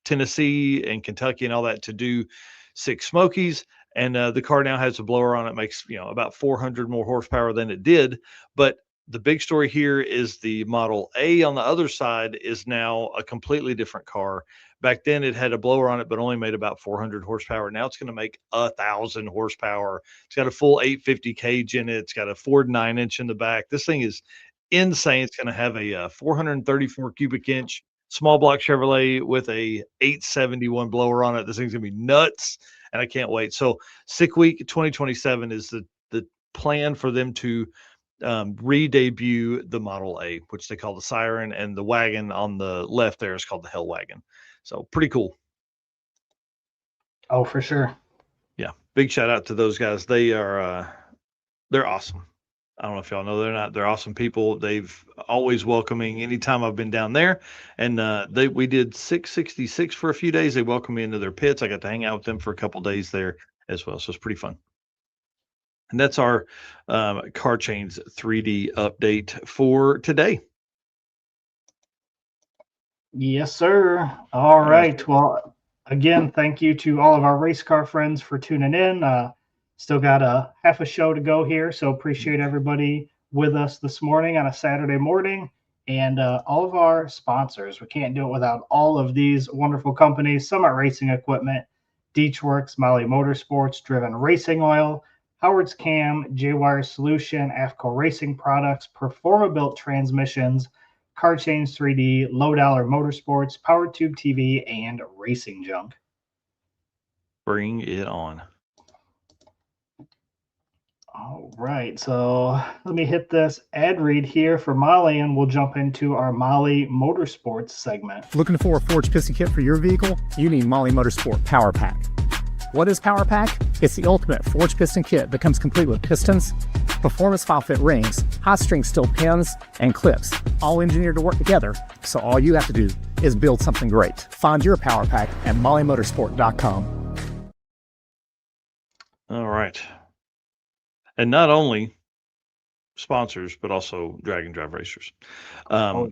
Tennessee and Kentucky and all that to do Six Smokies. And the car now has a blower on it, makes about 400 more horsepower than it did. But the big story here is the Model A on the other side is now a completely different car. Back then it had a blower on it, but only made about 400 horsepower. Now it's going to make 1,000 horsepower. It's got a full 850 cage in it. It's got a Ford 9-inch in the back. This thing is insane. It's going to have a 434 cubic inch small block Chevrolet with a 871 blower on it. This thing's going to be nuts, and I can't wait. So Sick Week 2027 is the plan for them to re-debut the Model A, which they call the Siren, and the wagon on the left there is called the Hell Wagon. So pretty cool. Oh, for sure. Yeah, big shout out to those guys. They're awesome. I don't know if y'all know they're awesome people. They've always welcoming anytime I've been down there. And we did 666 for a few days. They welcomed me into their pits. I got to hang out with them for a couple days there as well. So it's pretty fun. And that's our Car Chains 3D update for today. Yes, sir. All right. Well, again, thank you to all of our race car friends for tuning in. Still got a half a show to go here, so appreciate everybody with us this morning on a Saturday morning, and all of our sponsors. We can't do it without all of these wonderful companies: Summit Racing Equipment, Deechworks, Molly Motorsports, Driven Racing Oil, Howard's Cam, J-Wire Solution, AFCO Racing Products, Performa-Built Transmissions, Car Chains 3D, Low Dollar Motorsports, Power Tube TV, and Racing Junk. Bring it on. All right, so let me hit this ad read here for Molly, and we'll jump into our Molly Motorsports segment. Looking for a forged piston kit for your vehicle? You need Molly Motorsport Power Pack. What is Power Pack? It's the ultimate forged piston kit that comes complete with pistons, performance file fit rings, hot string steel pins, and clips, all engineered to work together, so all you have to do is build something great. Find your Power Pack at mollymotorsport.com. All right. And not only sponsors, but also Drag and Drive Racers. I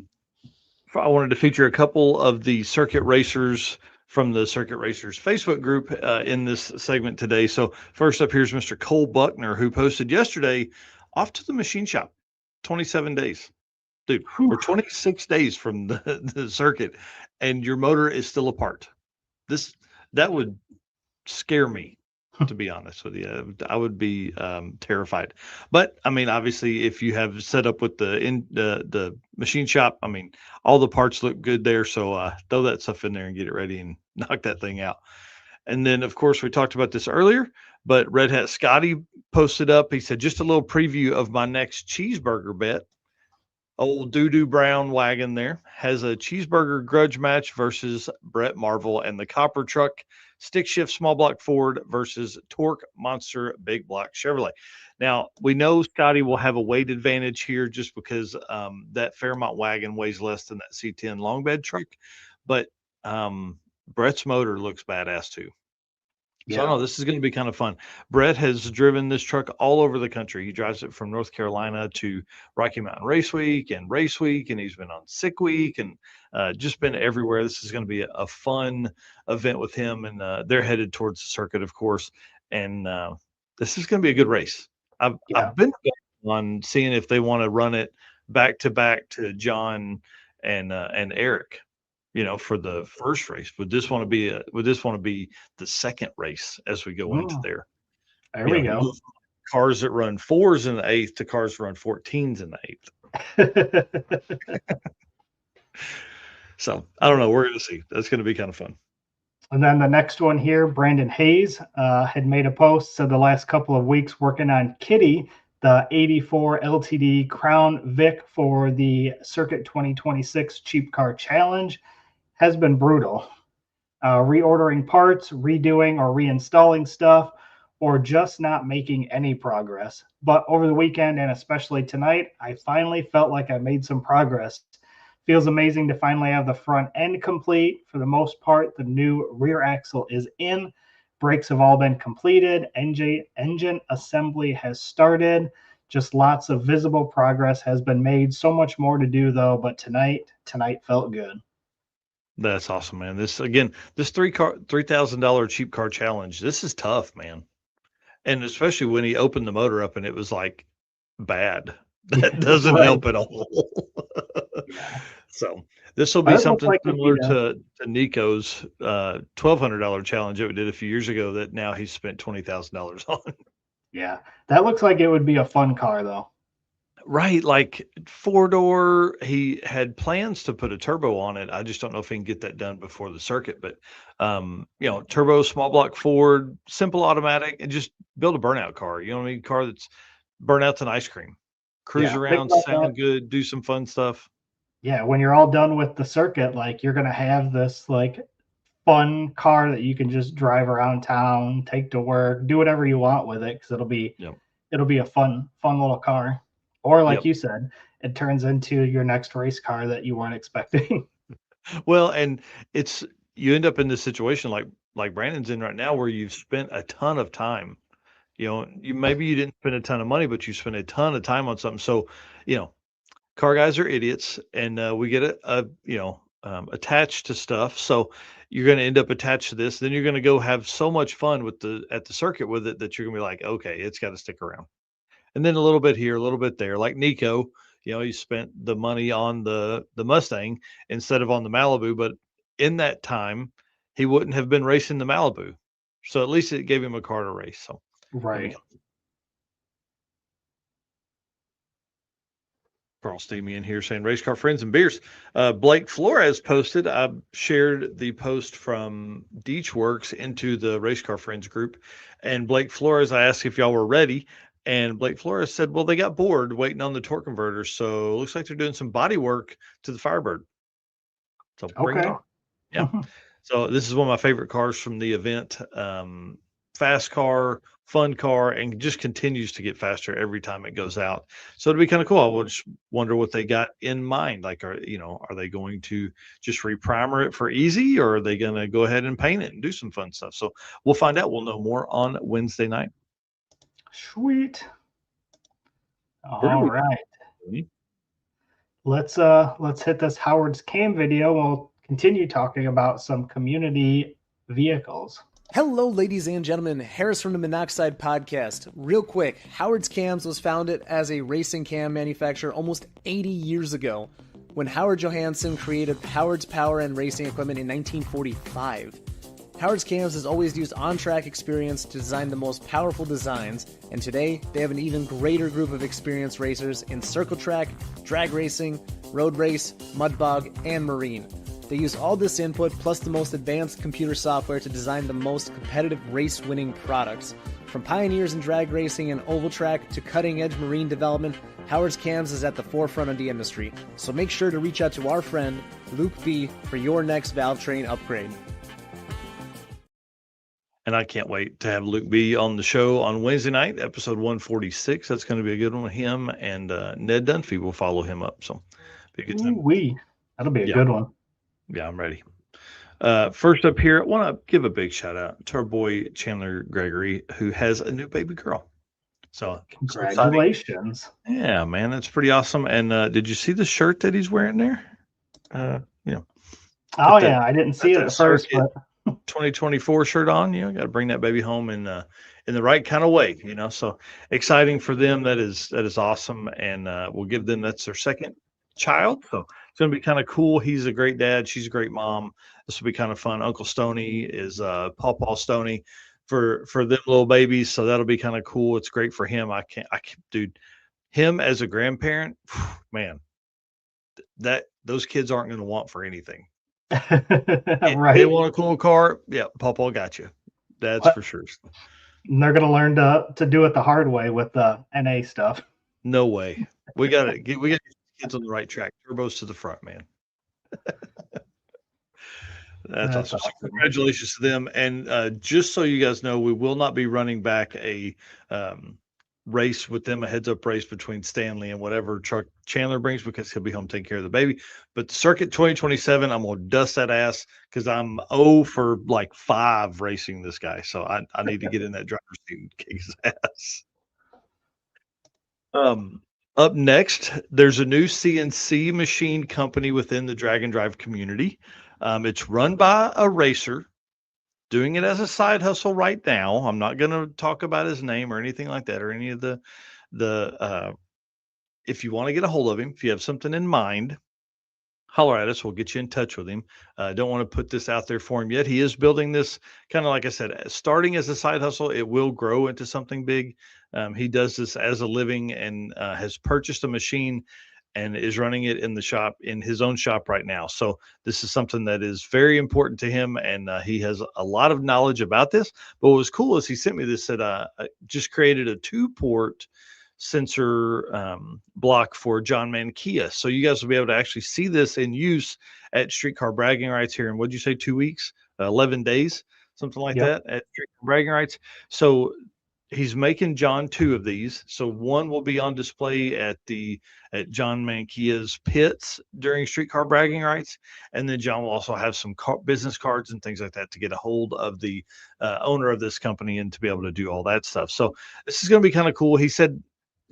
wanted to feature a couple of the circuit racers from the Circuit Racers Facebook group in this segment today. So first up, here's Mr. Cole Buckner, who posted yesterday, off to the machine shop, 27 days. Dude, we're 26 days from the circuit, and your motor is still apart. That would scare me, to be honest with you. I would be terrified. But I mean, obviously, if you have set up with the machine shop, I mean, all the parts look good there. So throw that stuff in there and get it ready and knock that thing out. And then, of course, we talked about this earlier, but Red Hat Scotty posted up. He said, just a little preview of my next cheeseburger bet. Old Doo-Doo Brown wagon there has a cheeseburger grudge match versus Brett Marvel, and the Copper Truck stick shift small block Ford versus Torque Monster big block Chevrolet. Now, we know Scotty will have a weight advantage here just because that Fairmont wagon weighs less than that C10 long bed truck, but Brett's motor looks badass too. Yeah. So I know this is going to be kind of fun. Brett has driven this truck all over the country. He drives it from North Carolina to Rocky Mountain Race Week, and he's been on Sick Week, and just been everywhere. This is going to be a fun event with him, and they're headed towards the circuit, of course. And this is going to be a good race. I've been on seeing if they want to run it back to back to John and Eric, for the first race. Would this want to be the second race as we go into there? There we go. Cars that run 4s in the 8th to cars that run 14s in the 8th. So I don't know. We're going to see. That's going to be kind of fun. And then the next one here, Brandon Hayes had made a post, said the last couple of weeks working on Kitty, the 84 LTD Crown Vic for the Circuit 2026 Cheap Car Challenge has been brutal. Reordering parts, redoing or reinstalling stuff, or just not making any progress. But over the weekend, and especially tonight, I finally felt like I made some progress. Feels amazing to finally have the front end complete. For the most part, the new rear axle is in. Brakes have all been completed. Engine assembly has started. Just lots of visible progress has been made. So much more to do, though. But tonight felt good. That's awesome, man. This $3,000 cheap car challenge. This is tough, man. And especially when he opened the motor up and it was like bad. That doesn't help at all. So this will be something similar to Nico's $1,200 challenge that we did a few years ago that now he's spent $20,000 on. Yeah, that looks like it would be a fun car, though. Right, like 4-door, he had plans to put a turbo on it. I just don't know if he can get that done before the circuit, but turbo, small block Ford, simple automatic, and just build a burnout car. You know what I mean? Car that's burnouts and ice cream. Cruise Yeah, think around, about that. sound good, do some fun stuff. Yeah, when you're all done with the circuit, like you're gonna have this like fun car that you can just drive around town, take to work, do whatever you want with it because Yep. it'll be a fun little car. Or like Yep. you said, it turns into your next race car that you weren't expecting. Well, and it's you end up in this situation like Brandon's in right now where you've spent a ton of time. You didn't spend a ton of money, but you spent a ton of time on something. So, you know, car guys are idiots, and we get attached to stuff. So you're going to end up attached to this. Then you're going to go have so much fun with at the circuit with it that you're going to be like, okay, it's got to stick around. And then a little bit here, a little bit there. Like Nico, he spent the money on the Mustang instead of on the Malibu, but in that time, he wouldn't have been racing the Malibu. So at least it gave him a car to race. So that'd be Right. Carl Steamy in here saying race car friends and beers. Blake Flores posted, I shared the post from Deech Works into the race car friends group. And Blake Flores, I asked if y'all were ready. And Blake Flores said, well, they got bored waiting on the torque converter. So it looks like they're doing some body work to the Firebird. So bring it Okay. on. Yeah. So this is one of my favorite cars from the event. Fast car, fun car, and just continues to get faster every time it goes out. So it'd be kind of cool. I would just wonder what they got in mind. Like, are they going to just reprimer it for easy, or are they going to go ahead and paint it and do some fun stuff? So we'll find out. We'll know more on Wednesday night. Sweet. Where do All we- right. Let's hit this Howard's Cam video. We'll continue talking about some community vehicles. Hello, ladies and gentlemen. Harris from the Monoxide Podcast. Real quick, Howard's Cams was founded as a racing cam manufacturer almost 80 years ago when Howard Johansson created Howard's Power and Racing Equipment in 1945. Howard's Cams has always used on-track experience to design the most powerful designs, and today they have an even greater group of experienced racers in circle track, drag racing, road race, mud bog, and marine. They use all this input plus the most advanced computer software to design the most competitive race-winning products. From pioneers in drag racing and oval track to cutting-edge marine development, Howard's Cams is at the forefront of the industry. So make sure to reach out to our friend, Luke B, for your next valve train upgrade. And I can't wait to have Luke B on the show on Wednesday night, episode 146. That's going to be a good one. Him and Ned Dunphy will follow him up. So be a good time. Ooh-wee. That'll be a good one. Yeah, I'm ready. First up here, I want to give a big shout out to our boy Chandler Gregory, who has a new baby girl. So congratulations. Yeah, man, that's pretty awesome. And did you see the shirt that he's wearing there? Oh yeah, I didn't see it at first, but 2024 shirt on. Got to bring that baby home in the right kind of way. So exciting for them. That is awesome, and we'll give them that's their second child. So it's going to be kind of cool. He's a great dad. She's a great mom. This will be kind of fun. Uncle Stoney is Paw Stoney for them little babies. So that'll be kind of cool. It's great for him. I can't, dude, him as a grandparent, man, that those kids aren't going to want for anything. Right. They want a cool car. Yeah. Paw got you. That's for sure. And they're going to learn to do it the hard way with the NA stuff. No way. We got to get kids on the right track. Turbos to the front, man. That's awesome. So congratulations to them. And just so you guys know, we will not be running back a race with them, a heads-up race between Stanley and whatever truck Chandler brings, because he'll be home taking care of the baby. But the circuit 2027, I'm going to dust that ass because I'm 0 for like 5 racing this guy. So I need to get in that driver's seat and kick his ass. Up next, there's a new CNC machine company within the Drag and Drive community. It's run by a racer, doing it as a side hustle right now. I'm not going to talk about his name or anything like that, or any of the if you want to get a hold of him, if you have something in mind, holler at us. We'll get you in touch with him. Don't want to put this out there for him yet. He is building this kind of, like I said, starting as a side hustle. It will grow into something big. He does this as a living and has purchased a machine and is running it in the shop, in his own shop right now. So this is something that is very important to him, and he has a lot of knowledge about this. But what was cool is he sent me this, that I just created a 2-port sensor block for John Mankia. So you guys will be able to actually see this in use at Streetcar Bragging Rights here in, what'd you say, 2 weeks, 11 days, something like that at Streetcar Bragging Rights. So he's making John 2 of these. So one will be on display at John Mankia's pits during Streetcar Bragging Rights, and then John will also have some business cards and things like that to get a hold of the owner of this company and to be able to do all that stuff. So this is going to be kind of cool. He said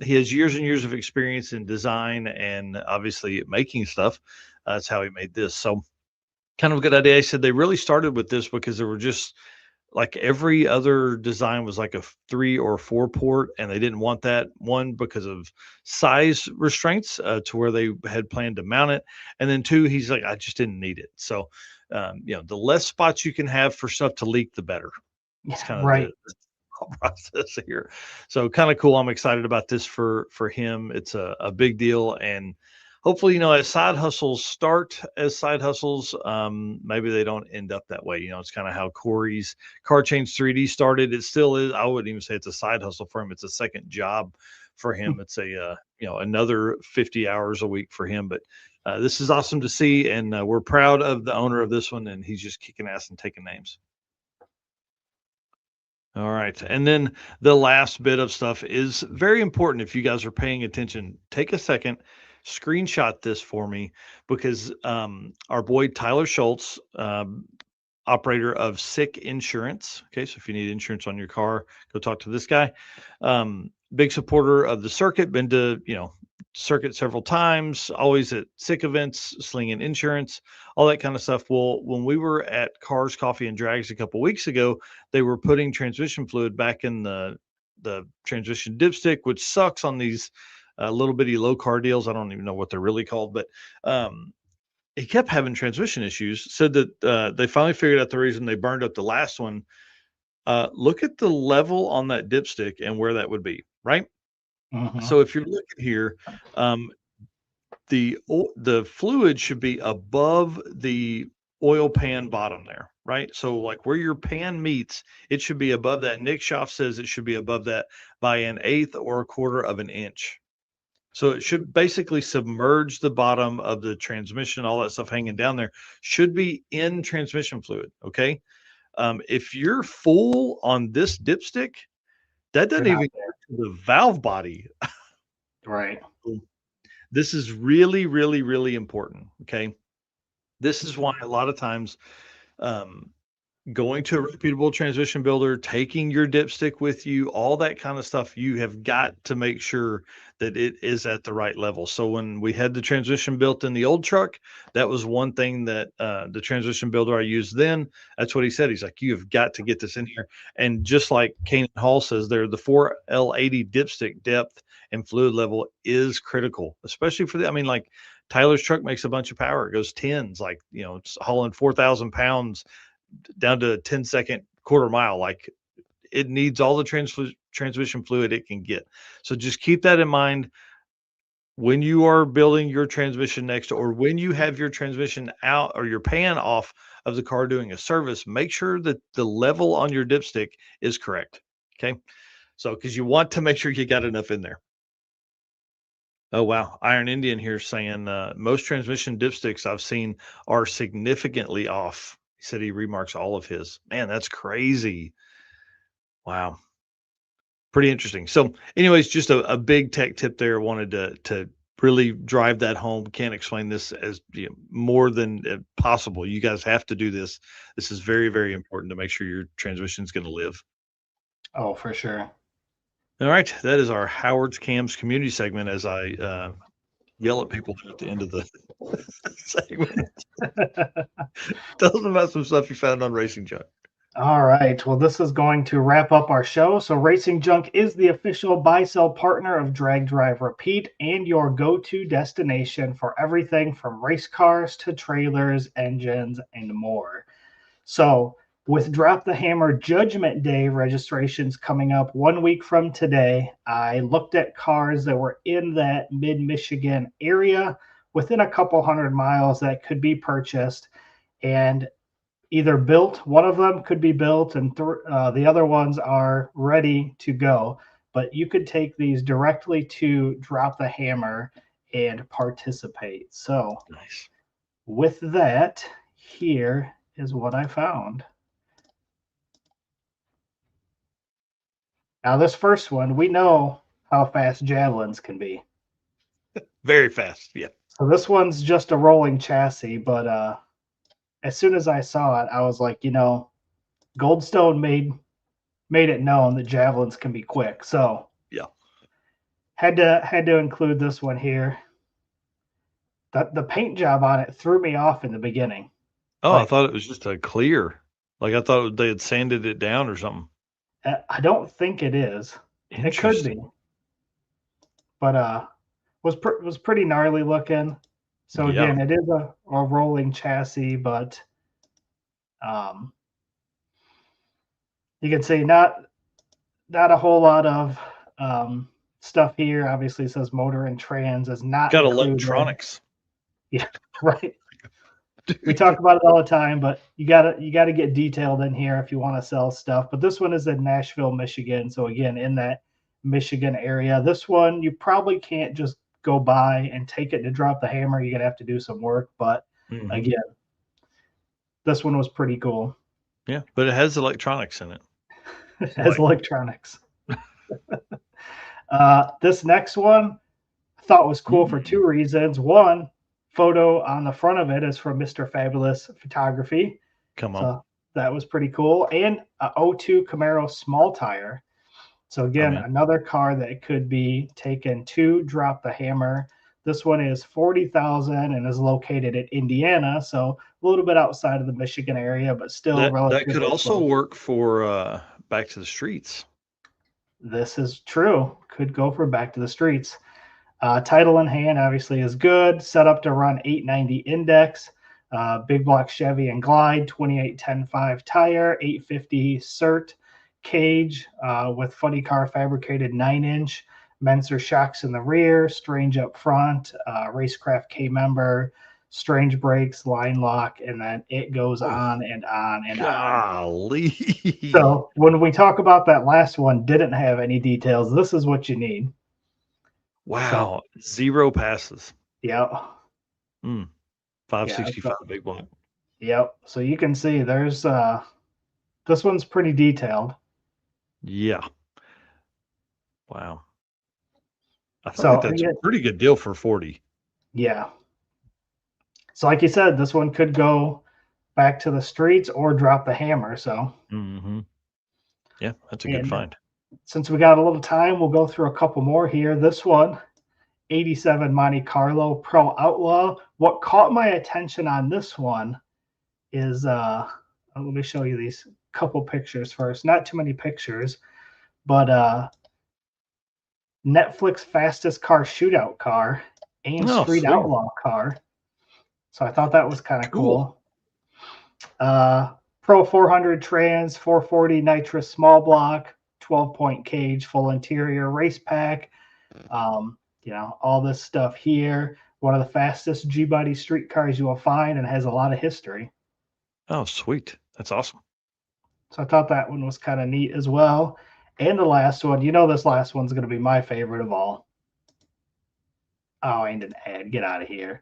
he has years and years of experience in design and obviously making stuff. That's how he made this. So kind of a good idea. He said they really started with this because there were just, like, every other design was like a 3 or 4 port, and they didn't want that one because of size restraints to where they had planned to mount it. And then 2, he's like, I just didn't need it. So, the less spots you can have for stuff to leak, the better. It's kind of right. the process here. So kind of cool. I'm excited about this for him. It's a big deal, and hopefully, as side hustles start as side hustles, maybe they don't end up that way. It's kind of how Corey's Car Change 3D started. It still is. I wouldn't even say it's a side hustle for him. It's a second job for him. It's another 50 hours a week for him. But this is awesome to see, and we're proud of the owner of this one, and he's just kicking ass and taking names. All right. And then the last bit of stuff is very important. If you guys are paying attention, take a second, screenshot this for me, because our boy Tyler Schultz, operator of Sick Insurance. Okay. So if you need insurance on your car, go talk to this guy. Big supporter of the circuit, been to, circuit several times, always at Sick events, slinging insurance, all that kind of stuff. Well, when we were at Cars, Coffee, and Drags a couple weeks ago, they were putting transmission fluid back in the transmission dipstick, which sucks on these little bitty low car deals. I don't even know what they're really called, but he kept having transmission issues. Said that they finally figured out the reason they burned up the last one. Look at the level on that dipstick and where that would be, right? So if you're looking here, the fluid should be above the oil pan bottom there, right? So like where your pan meets, it should be above that. Nick Schaff says it should be above that by 1/8 or 1/4 of an inch. So it should basically submerge the bottom of the transmission, all that stuff hanging down there should be in transmission fluid. Okay. If you're full on this dipstick, that doesn't even get to the valve body. Right. This is really, really, really important. Okay. This is why a lot of times going to a reputable transmission builder, taking your dipstick with you, all that kind of stuff, you have got to make sure that it is at the right level. So when we had the transmission built in the old truck, that was one thing that the transmission builder I used then, that's what he said. He's like, you have got to get this in here. And just like Kane Hall says there, the 4L80 dipstick depth and fluid level is critical, especially for like Tyler's truck makes a bunch of power. It goes tens, like, it's hauling 4,000 pounds down to a 10-second quarter mile. Like, it needs all the transmission fluid it can get. So just keep that in mind when you are building your transmission next, or when you have your transmission out or your pan off of the car doing a service. Make sure that the level on your dipstick is correct. Okay. So, because you want to make sure you got enough in there. Oh, wow. Iron Indian here saying most transmission dipsticks I've seen are significantly off. He said he remarks all of his. Man, that's crazy. Wow. Pretty interesting. So anyways, just a big tech tip there. Wanted to really drive that home. Can't explain this as more than possible. You guys have to do this. This is very, very important to make sure your transmission is going to live. Oh, for sure. All right. That is our Howard's Cams community segment, as I yell at people at the end of the segment. Tell them about some stuff you found on Racing Junk. All right. Well, this is going to wrap up our show. So, Racing Junk is the official buy sell partner of Drag Drive Repeat and your go to destination for everything from race cars to trailers, engines, and more. So, with Drop the Hammer Judgment Day registrations coming up 1 week from today, I looked at cars that were in that mid Michigan area within a couple 100 miles that could be purchased. And either built. One of them could be built, and the other ones are ready to go. But you could take these directly to Drop the Hammer and participate. So, Nice. with that, here is what I found. Now, this first one, we know how fast javelins can be. Very fast. Yeah. So, this one's just a rolling chassis, but as soon as I saw it, I was like, Goldstone made it known that javelins can be quick. So Yeah. had to include this one here. The paint job on it threw me off in the beginning. Oh, I Like, thought it was just a clear. Like I thought they had sanded it down or something. I don't think it is. It could be, but was pretty gnarly looking. So Yeah. again, it is a rolling chassis, but you can see not a whole lot of stuff here. Obviously, it says motor and trans is not Got included. electronics. Yeah, right. We talk about it all the time, but you gotta get detailed in here if you want to sell stuff. But this one is in Nashville, Michigan. So again, in that Michigan area. This one you probably can't just go by and take it to Drop the Hammer. You're gonna have to do some work. But again, this one was pretty cool. Yeah, but it has electronics in it. It has electronics. This next one I thought was cool for two reasons. One, photo on the front of it is from Mr. Fabulous Photography. Come on. So that was pretty cool. And a 02 Camaro small tire. So again, another car that could be taken to Drop the Hammer. This one is 40,000 and is located in Indiana, so a little bit outside of the Michigan area, but still relatively that could also close. work for Back to the Streets. This is true. Could go for Back to the Streets. Title in hand obviously is good. Set up to run 890 index. Big block Chevy and Glide, 2810.5 tire, 850 cert cage with funny car fabricated 9-inch. Menser shocks in the rear, Strange up front, Racecraft K member, Strange brakes, line lock, and then it goes on and on and Golly. on. So when we talk about that last one, didn't have any details. This is what you need. Wow. So, 0 passes. Yep. 565 big block. Yep. So you can see there's this one's pretty detailed. Yeah. Wow. I think that's a pretty good deal for 40. Yeah. So like you said, this one could go Back to the Streets or Drop the Hammer. So yeah, that's a good find. Since we got a little time, we'll go through a couple more here. This one, 87 Monte Carlo Pro Outlaw. What caught my attention on this one is let me show you these couple pictures first. Not too many pictures, but Netflix fastest car shootout car and street outlaw car. So I thought that was kind of cool. Pro 400 trans, 440 nitrous small block, 12-point cage, full interior race pack. All this stuff here. One of the fastest G-body street cars you will find, and has a lot of history. Oh, sweet. That's awesome. So I thought that one was kind of neat as well. And the last one, this last one's going to be my favorite of all. Oh, and an ad. Get out of here.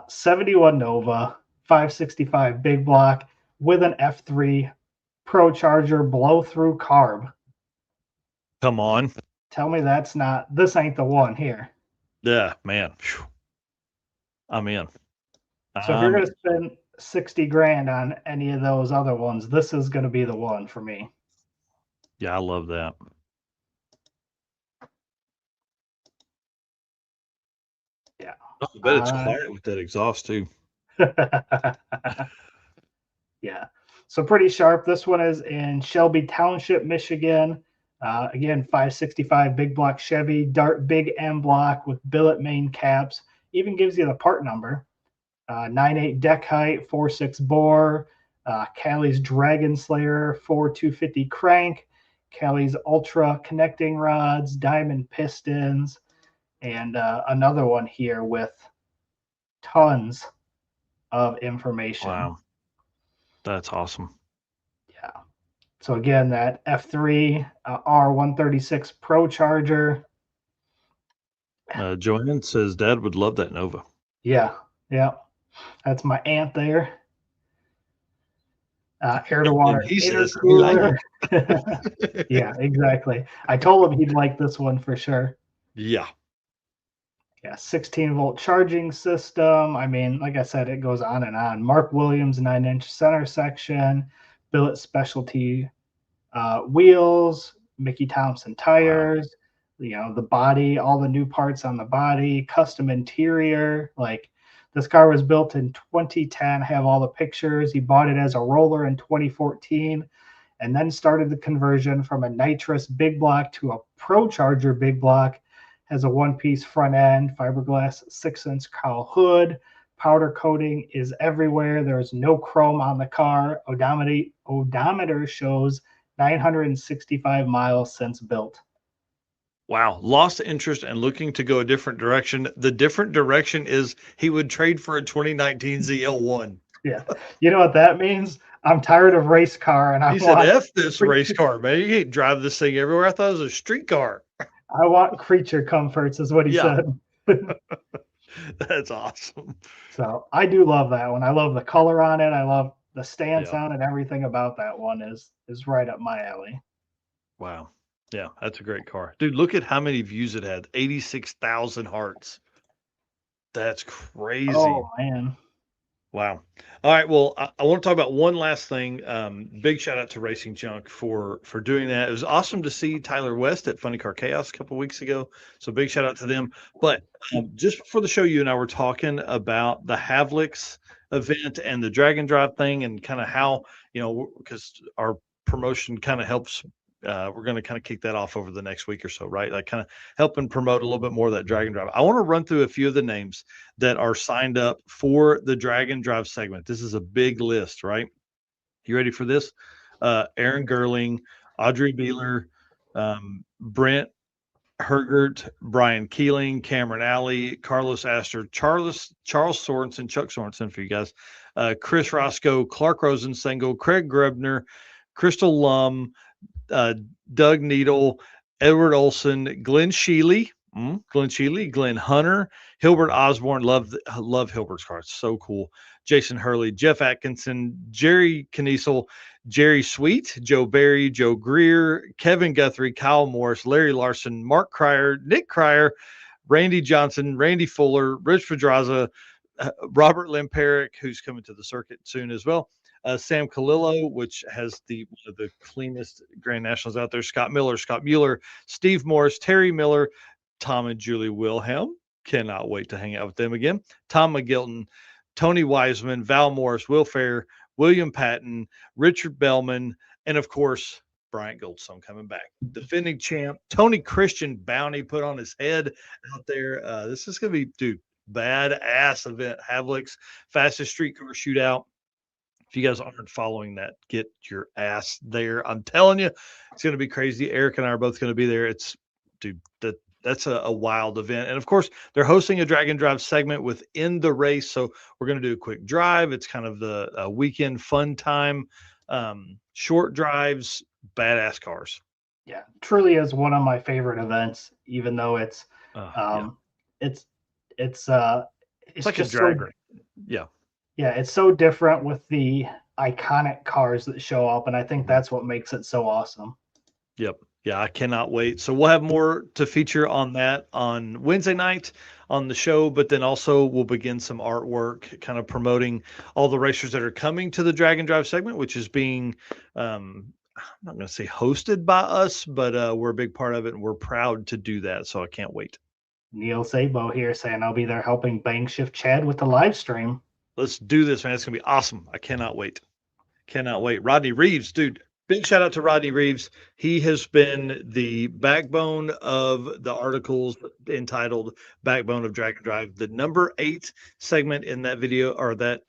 71 Nova, 565 big block with an F3 Pro Charger blow-through carb. Come on. Tell me this ain't the one here. Yeah, man. Whew. I'm in. So if you're going to spend 60 grand on any of those other ones, this is going to be the one for me. Yeah, I love that. Yeah. I bet it's quiet with that exhaust too. Yeah. So pretty sharp. This one is in Shelby Township, Michigan. Again, 565 big block Chevy, Dart big M block with billet main caps. Even gives you the part number. 9.8 deck height, 4.6 bore. Cali's Dragon Slayer, 4.250 crank. Cali's Ultra connecting rods, diamond pistons, and another one here with tons of information. Wow. That's awesome. Yeah. So again, that F3 R136 Pro Charger. Joanne says Dad would love that Nova. Yeah. That's my aunt there. Air to water He says, intercooler. Yeah, exactly. I told him he'd like this one for sure. Yeah. 16-volt charging system. I mean, like I said, it goes on and on. Mark Williams 9-inch center section, billet specialty wheels, Mickey Thompson tires, the body, all the new parts on the body, custom interior. Like, this car was built in 2010. I have all the pictures. He bought it as a roller in 2014 and then started the conversion from a nitrous big block to a Pro Charger big block. Has a one-piece front end, fiberglass 6-inch cowl hood. Powder coating is everywhere. There's no chrome on the car. Odometer shows 965 miles since built. Wow. Lost interest and looking to go a different direction. The different direction is he would trade for a 2019 ZL1. Yeah. You know what that means? I'm tired of race car. And He said, F this race car, man. You can't drive this thing everywhere. I thought it was a street car. I want creature comforts is what he said. That's awesome. So I do love that one. I love the color on it. I love the stance on it. Everything about that one is right up my alley. Wow. Yeah, that's a great car. Dude, look at how many views it had. 86,000 hearts. That's crazy. Oh, man. Wow. All right. Well, I want to talk about one last thing. Big shout out to Racing Junk for doing that. It was awesome to see Tyler West at Funny Car Chaos a couple of weeks ago. So big shout out to them. But just before the show, you and I were talking about the Havlicks event and the Dragon Drive thing and kind of how, because our promotion kind of helps. We're going to kind of kick that off over the next week or so, right? Like kind of helping promote a little bit more of that Dragon Drive. I want to run through a few of the names that are signed up for the Dragon Drive segment. This is a big list, right? You ready for this? Aaron Gerling, Audrey Beeler, Brent Hergert, Brian Keeling, Cameron Alley, Carlos Astor, Charles Sorensen, Chuck Sorensen for you guys, Chris Roscoe, Clark Rosenstengel, Craig Grebner, Crystal Lum, Doug Needle, Edward Olson, Glenn Sheely, Glenn Hunter, Hilbert Osborne. Love Hilbert's car. It's so cool. Jason Hurley, Jeff Atkinson, Jerry Kniesel, Jerry Sweet, Joe Barry, Joe Greer, Kevin Guthrie, Kyle Morris, Larry Larson, Mark Cryer, Nick Cryer, Randy Johnson, Randy Fuller, Rich Pedraza, Robert Lemperrick, who's coming to the circuit soon as well. Sam Kalillo, which has one of the cleanest Grand Nationals out there. Scott Miller, Scott Mueller, Steve Morris, Terry Miller, Tom and Julie Wilhelm. Cannot wait to hang out with them again. Tom McGilton, Tony Wiseman, Val Morris, Will Fair, William Patton, Richard Bellman, and of course, Bryant Goldstone coming back. Defending champ, Tony Christian bounty put on his head out there. This is going to be, dude, badass event. Havlicks, fastest street car shootout. If you guys aren't following that, get your ass there. I'm telling you, it's going to be crazy. Eric and I are both going to be there. That's a wild event. And of course, they're hosting a Dragon Drive segment within the race. So we're going to do a quick drive. It's kind of the weekend fun time, short drives, badass cars. Yeah, truly is one of my favorite events, even though it's like a drag race. Yeah. Yeah, it's so different with the iconic cars that show up, and I think that's what makes it so awesome. Yep. Yeah, I cannot wait. So we'll have more to feature on that on Wednesday night on the show, but then also we'll begin some artwork kind of promoting all the racers that are coming to the Dragon Drive segment, which is being, I'm not going to say hosted by us, but we're a big part of it, and we're proud to do that. So I can't wait. Neil Sabo here saying I'll be there helping Bang Shift Chad with the live stream. Let's do this, man. It's going to be awesome. I cannot wait. Cannot wait. Rodney Reeves, dude. Big shout out to Rodney Reeves. He has been the backbone of the articles entitled Backbone of Drag and Drive. The number 8 segment in that video, or that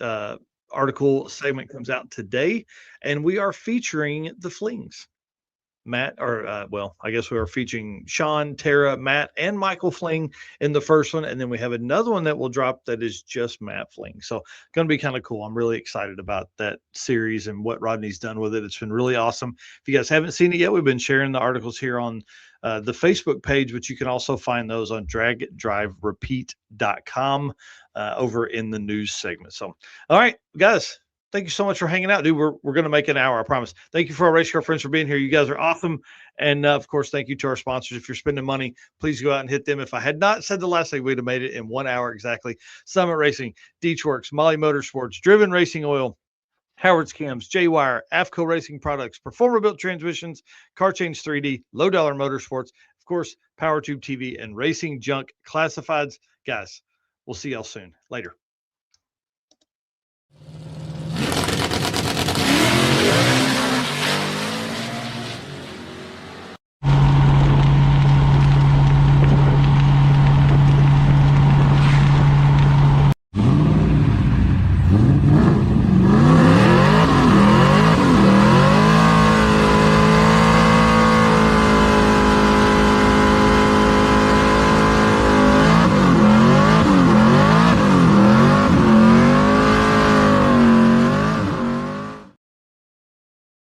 article segment, comes out today, and we are featuring the Flings. Matt, or well, I guess we are featuring Sean, Tara, Matt, and Michael Fling in the first one, and then we have another one that will drop that is just Matt Fling. So, going to be kind of cool. I'm really excited about that series and what Rodney's done with it. It's been really awesome. If you guys haven't seen it yet, we've been sharing the articles here on the Facebook page, but you can also find those on dragdriverepeat.com over in the news segment. So, all right, guys. Thank you so much for hanging out, dude. We're going to make an hour, I promise. Thank you for our race car friends for being here. You guys are awesome. And, of course, thank you to our sponsors. If you're spending money, please go out and hit them. If I had not said the last thing, we'd have made it in 1 hour exactly. Summit Racing, Deechworks, Molly Motorsports, Driven Racing Oil, Howard's Cams, J-Wire, AFCO Racing Products, Performer Built Transmissions, Car Change 3D, Low Dollar Motorsports, of course, PowerTube TV, and Racing Junk Classifieds. Guys, we'll see y'all soon. Later.